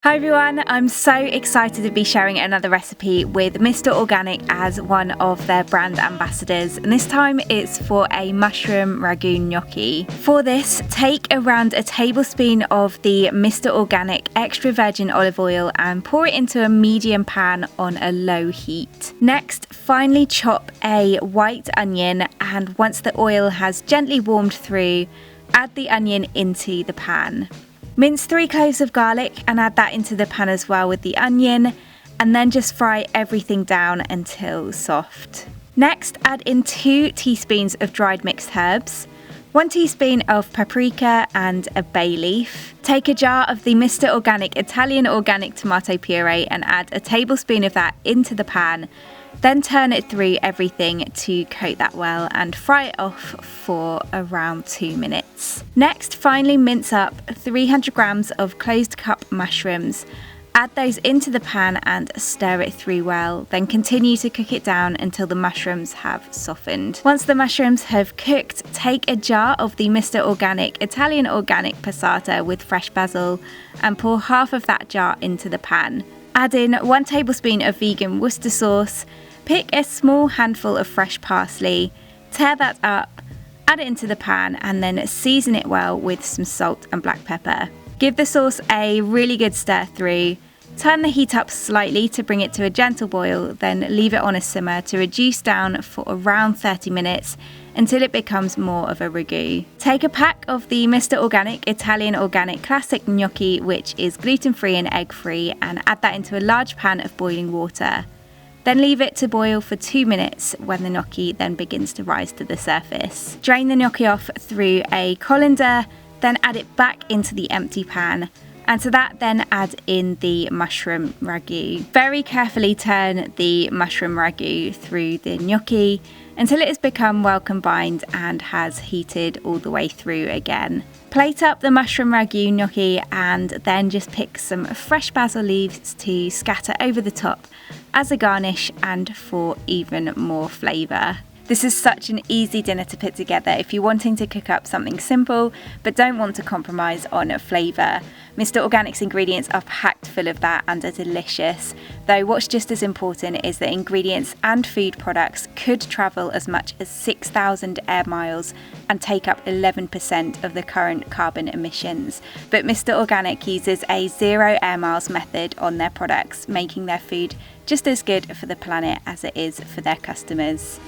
Hi everyone, I'm so excited to be sharing another recipe with Mr. Organic as one of their brand ambassadors, and this time it's for a mushroom ragu gnocchi. For this, take around a tablespoon of the Mr. Organic extra virgin olive oil and pour it into a medium pan on a low heat. Next, finely chop a white onion, and once the oil has gently warmed through, add the onion into the pan. Mince 3 cloves of garlic and add that into the pan as well with the onion, and then just fry everything down until soft. Next, add in 2 teaspoons of dried mixed herbs, 1 teaspoon of paprika and a bay leaf. Take a jar of the Mr. Organic Italian organic tomato puree and add a tablespoon of that into the pan. Then turn it through everything to coat that well and fry it off for around 2 minutes. Next, finely mince up 300 grams of closed cup mushrooms. Add those into the pan and stir it through well, then continue to cook it down until the mushrooms have softened. Once the mushrooms have cooked, take a jar of the Mr. Organic Italian organic passata with fresh basil and pour half of that jar into the pan. Add in 1 tablespoon of vegan Worcester sauce. Pick a small handful of fresh parsley, tear that up, add it into the pan and then season it well with some salt and black pepper. Give the sauce a really good stir through, turn the heat up slightly to bring it to a gentle boil, then leave it on a simmer to reduce down for around 30 minutes until it becomes more of a ragu. Take a pack of the Mr. Organic Italian Organic Classic Gnocchi, which is gluten-free and egg-free, and add that into a large pan of boiling water. Then leave it to boil for 2 minutes when the gnocchi then begins to rise to the surface. Drain the gnocchi off through a colander, then add it back into the empty pan. And to that then add in the mushroom ragu. Very carefully turn the mushroom ragu through the gnocchi until it has become well combined and has heated all the way through again. Plate up the mushroom ragu gnocchi and then just pick some fresh basil leaves to scatter over the top as a garnish and for even more flavour. This is such an easy dinner to put together if you're wanting to cook up something simple but don't want to compromise on flavour. Mr. Organic's ingredients are packed full of that and are delicious, though what's just as important is that ingredients and food products could travel as much as 6,000 air miles and take up 11% of the current carbon emissions. But Mr. Organic uses a 0 air miles method on their products, making their food just as good for the planet as it is for their customers.